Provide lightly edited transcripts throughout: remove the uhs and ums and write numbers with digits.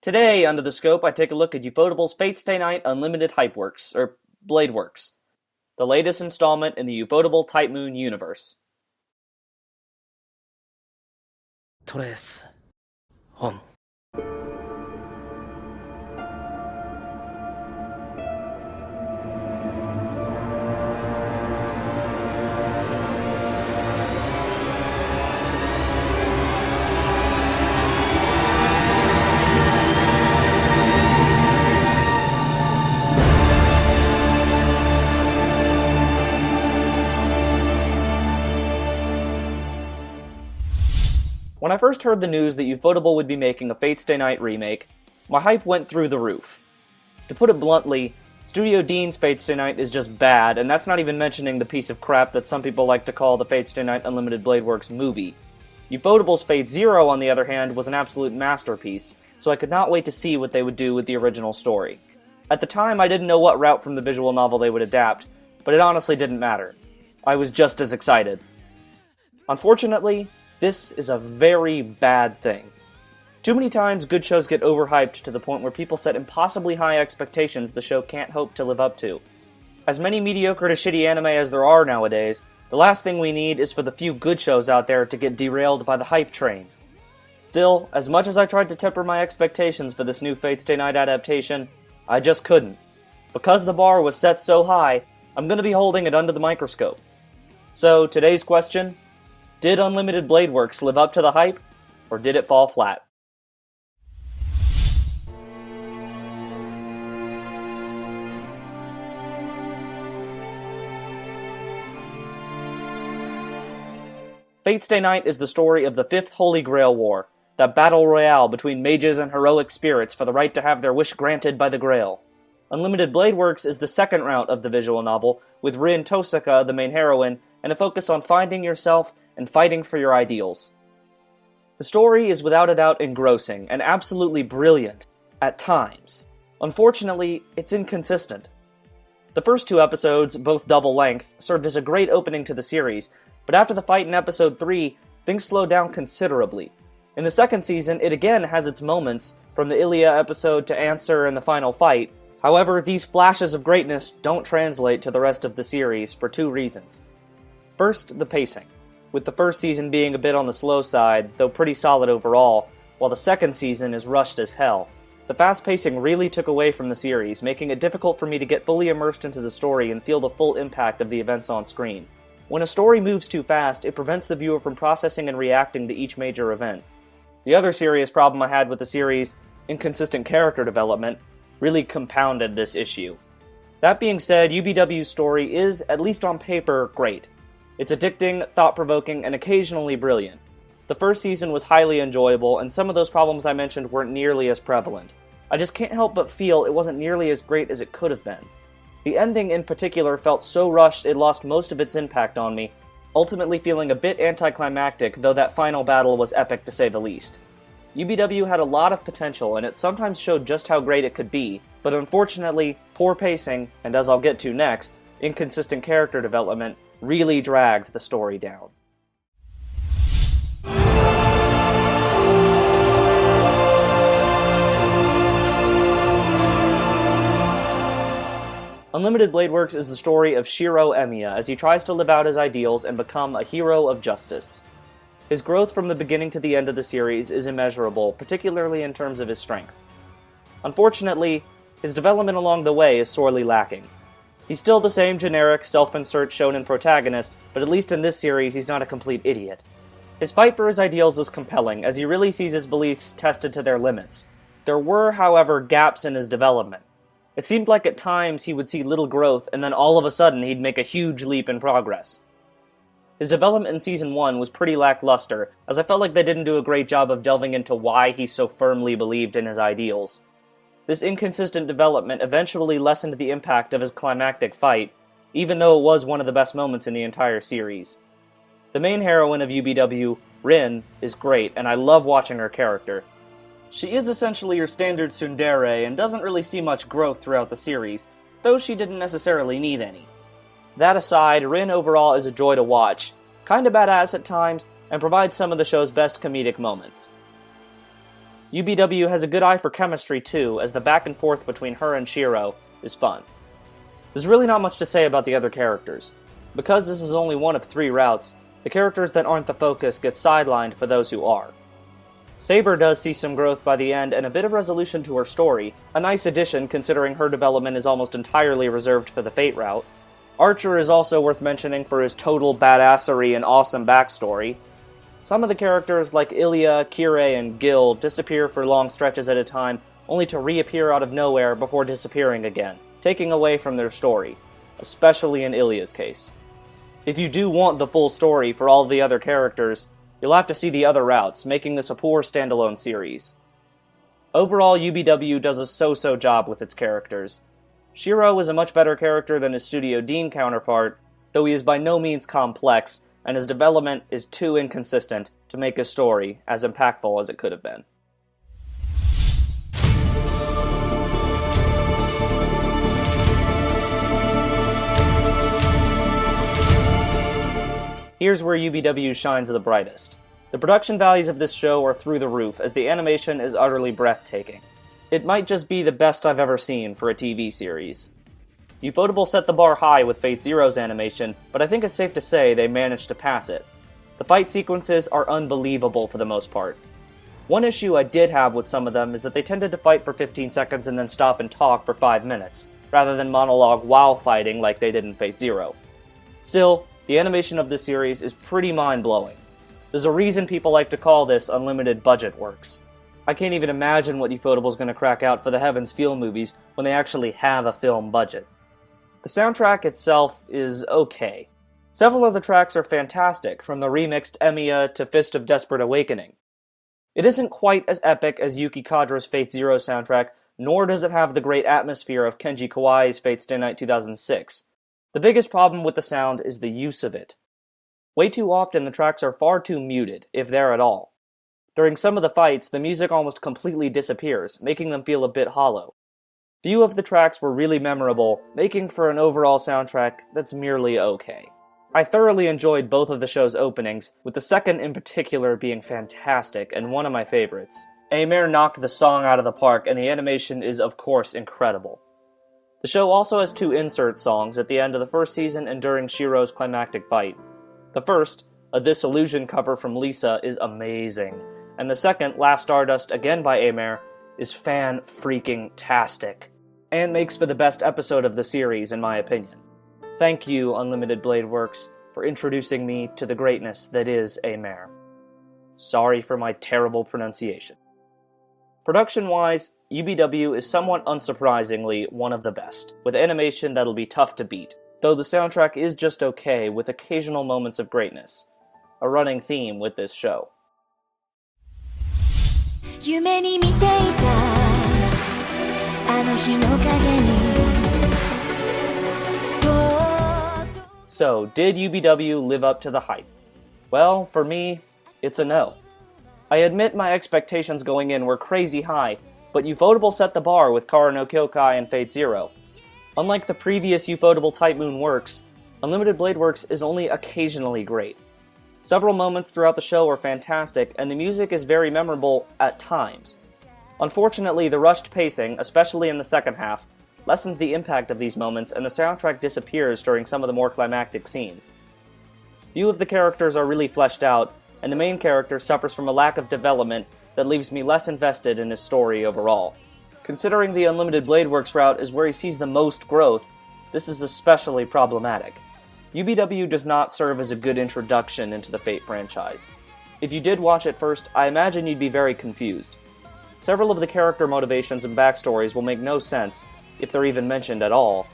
Today, under the scope, I take a look at Ufotable's Fate Stay Night Unlimited Hypeworks, or Bladeworks, the latest installment in the Ufotable Type Moon universe. トレース本 When I first heard the news that Ufotable would be making a Fate Stay Night remake, my hype went through the roof. To put it bluntly, Studio Dean's Fate Stay Night is just bad, and that's not even mentioning the piece of crap that some people like to call the Fate Stay Night Unlimited Bladeworks movie. Ufotable's Fate Zero, on the other hand, was an absolute masterpiece, so I could not wait to see what they would do with the original story. At the time, I didn't know what route from the visual novel they would adapt, but it honestly didn't matter. I was just as excited. Unfortunately, this is a very bad thing. Too many times good shows get overhyped to the point where people set impossibly high expectations the show can't hope to live up to. As many mediocre to shitty anime as there are nowadays, the last thing we need is for the few good shows out there to get derailed by the hype train. Still, as much as I tried to temper my expectations for this new Fate Stay Night adaptation, I just couldn't. Because the bar was set so high, I'm going to be holding it under the microscope. So, today's question: did Unlimited Bladeworks live up to the hype, or did it fall flat? Fate Stay Night is the story of the Fifth Holy Grail War, that battle royale between mages and heroic spirits for the right to have their wish granted by the Grail. Unlimited Bladeworks is the second route of the visual novel, with Rin Tosaka, the main heroine, and a focus on finding yourself and fighting for your ideals. The story is without a doubt engrossing and absolutely brilliant, at times. Unfortunately, it's inconsistent. The first two episodes, both double length, served as a great opening to the series, but after the fight in episode 3, things slowed down considerably. In the second season, it again has its moments, from the Ilia episode to Answer and the final fight. However, these flashes of greatness don't translate to the rest of the series for two reasons. First, the pacing, with the first season being a bit on the slow side, though pretty solid overall, while the second season is rushed as hell. The fast pacing really took away from the series, making it difficult for me to get fully immersed into the story and feel the full impact of the events on screen. When a story moves too fast, it prevents the viewer from processing and reacting to each major event. The other serious problem I had with the series, inconsistent character development, really compounded this issue. That being said, UBW's story is, at least on paper, great. It's addicting, thought-provoking, and occasionally brilliant. The first season was highly enjoyable, and some of those problems I mentioned weren't nearly as prevalent. I just can't help but feel it wasn't nearly as great as it could have been. The ending in particular felt so rushed it lost most of its impact on me, ultimately feeling a bit anticlimactic, though that final battle was epic to say the least. UBW had a lot of potential, and it sometimes showed just how great it could be, but unfortunately, poor pacing, and as I'll get to next, inconsistent character development, really dragged the story down. Unlimited Bladeworks is the story of Shiro Emiya as he tries to live out his ideals and become a hero of justice. His growth from the beginning to the end of the series is immeasurable, particularly in terms of his strength. Unfortunately, his development along the way is sorely lacking. He's still the same generic, self-insert shonen protagonist, but at least in this series he's not a complete idiot. His fight for his ideals is compelling, as he really sees his beliefs tested to their limits. There were, however, gaps in his development. It seemed like at times he would see little growth, and then all of a sudden he'd make a huge leap in progress. His development in Season 1 was pretty lackluster, as I felt like they didn't do a great job of delving into why he so firmly believed in his ideals. This inconsistent development eventually lessened the impact of his climactic fight, even though it was one of the best moments in the entire series. The main heroine of UBW, Rin, is great, and I love watching her character. She is essentially your standard tsundere and doesn't really see much growth throughout the series, though she didn't necessarily need any. That aside, Rin overall is a joy to watch, kinda badass at times, and provides some of the show's best comedic moments. UBW has a good eye for chemistry too, as the back and forth between her and Shiro is fun. There's really not much to say about the other characters. Because this is only one of 3 routes, the characters that aren't the focus get sidelined for those who are. Saber does see some growth by the end and a bit of resolution to her story, a nice addition considering her development is almost entirely reserved for the Fate route. Archer is also worth mentioning for his total badassery and awesome backstory. Some of the characters like Ilya, Kirei, and Gil disappear for long stretches at a time, only to reappear out of nowhere before disappearing again, taking away from their story, especially in Ilya's case. If you do want the full story for all the other characters, you'll have to see the other routes, making this a poor standalone series. Overall, UBW does a so-so job with its characters. Shiro is a much better character than his Studio Dean counterpart, though he is by no means complex, and his development is too inconsistent to make his story as impactful as it could have been. Here's where UBW shines the brightest. The production values of this show are through the roof, as the animation is utterly breathtaking. It might just be the best I've ever seen for a TV series. Ufotable set the bar high with Fate Zero's animation, but I think it's safe to say they managed to pass it. The fight sequences are unbelievable for the most part. One issue I did have with some of them is that they tended to fight for 15 seconds and then stop and talk for 5 minutes, rather than monologue while fighting like they did in Fate Zero. Still, the animation of this series is pretty mind-blowing. There's a reason people like to call this unlimited budget works. I can't even imagine what Ufotable's going to crack out for the Heaven's Feel movies when they actually have a film budget. The soundtrack itself is okay. Several of the tracks are fantastic, from the remixed Emiya to Fist of Desperate Awakening. It isn't quite as epic as Yuki Kadra's Fate Zero soundtrack, nor does it have the great atmosphere of Kenji Kawai's Fate Stay Night 2006. The biggest problem with the sound is the use of it. Way too often the tracks are far too muted, if there at all. During some of the fights, the music almost completely disappears, making them feel a bit hollow. Few of the tracks were really memorable, making for an overall soundtrack that's merely okay. I thoroughly enjoyed both of the show's openings, with the second in particular being fantastic and one of my favorites. Aimer knocked the song out of the park, and the animation is of course incredible. The show also has 2 insert songs at the end of the first season and during Shiro's climactic fight. The first, a This Illusion cover from Lisa, is amazing, and the second, Last Stardust, again by Aimer, is fan-freaking-tastic, and makes for the best episode of the series, in my opinion. Thank you, Unlimited Blade Works, for introducing me to the greatness that is Aimer. Sorry for my terrible pronunciation. Production-wise, UBW is somewhat unsurprisingly one of the best, with animation that'll be tough to beat, though the soundtrack is just okay with occasional moments of greatness, a running theme with this show. So, did UBW live up to the hype? Well, for me, it's a no. I admit my expectations going in were crazy high, but Ufotable set the bar with Kara no Kyokai and Fate Zero. Unlike the previous Ufotable Type Moon works, Unlimited Blade Works is only occasionally great. Several moments throughout the show are fantastic, and the music is very memorable at times. Unfortunately, the rushed pacing, especially in the second half, lessens the impact of these moments, and the soundtrack disappears during some of the more climactic scenes. Few of the characters are really fleshed out, and the main character suffers from a lack of development that leaves me less invested in his story overall. Considering the Unlimited Blade Works route is where he sees the most growth, this is especially problematic. UBW does not serve as a good introduction into the Fate franchise. If you did watch it first, I imagine you'd be very confused. Several of the character motivations and backstories will make no sense, if they're even mentioned at all.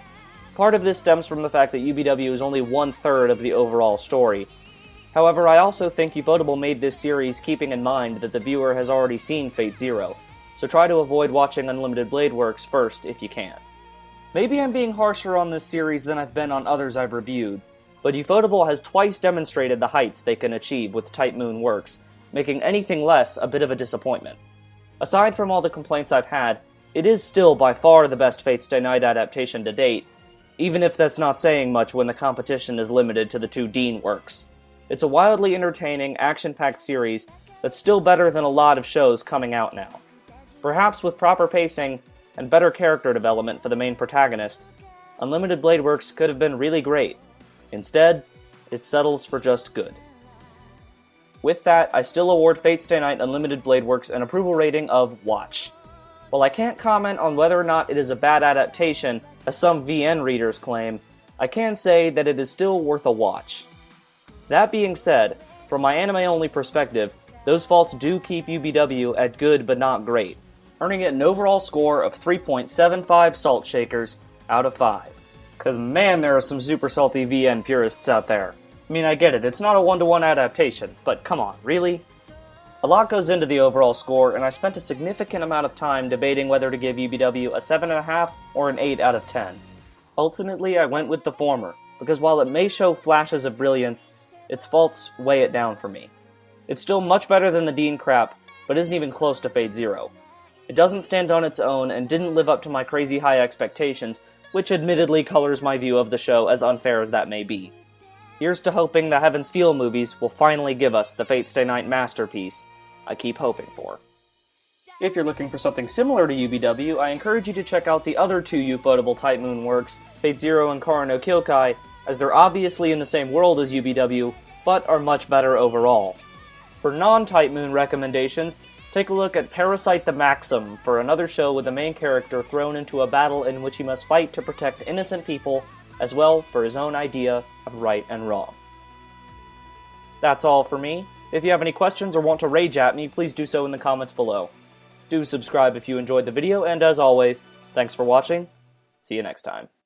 Part of this stems from the fact that UBW is only 1/3 of the overall story. However, I also think Ufotable made this series keeping in mind that the viewer has already seen Fate Zero, so try to avoid watching Unlimited Blade Works first if you can. Maybe I'm being harsher on this series than I've been on others I've reviewed, but Ufotable has twice demonstrated the heights they can achieve with Type Moon works, making anything less a bit of a disappointment. Aside from all the complaints I've had, it is still by far the best Fate Stay Night adaptation to date, even if that's not saying much when the competition is limited to the 2 Dean works. It's a wildly entertaining, action-packed series that's still better than a lot of shows coming out now. Perhaps with proper pacing and better character development for the main protagonist, Unlimited Blade Works could have been really great. Instead, it settles for just good. With that, I still award Fate Stay Night Unlimited Blade Works an approval rating of Watch. While I can't comment on whether or not it is a bad adaptation, as some VN readers claim, I can say that it is still worth a watch. That being said, from my anime-only perspective, those faults do keep UBW at good but not great, earning it an overall score of 3.75 salt shakers out of 5. Cause man, there are some super salty VN purists out there. I mean, I get it, it's not a one-to-one adaptation, but come on, really? A lot goes into the overall score, and I spent a significant amount of time debating whether to give UBW a 7.5 or an 8 out of 10. Ultimately, I went with the former, because while it may show flashes of brilliance, its faults weigh it down for me. It's still much better than the Dean crap, but isn't even close to Fate Zero. It doesn't stand on its own and didn't live up to my crazy high expectations, which admittedly colors my view of the show, as unfair as that may be. Here's to hoping the Heaven's Feel movies will finally give us the Fate Stay Night masterpiece I keep hoping for. If you're looking for something similar to UBW, I encourage you to check out the other two Ufotable Type Moon works, Fate Zero and Kara no Kyokai, as they're obviously in the same world as UBW, but are much better overall. For non-Type Moon recommendations, take a look at Parasite the Maxim for another show with the main character thrown into a battle in which he must fight to protect innocent people, as well for his own idea of right and wrong. That's all for me. If you have any questions or want to rage at me, please do so in the comments below. Do subscribe if you enjoyed the video, and as always, thanks for watching. See you next time.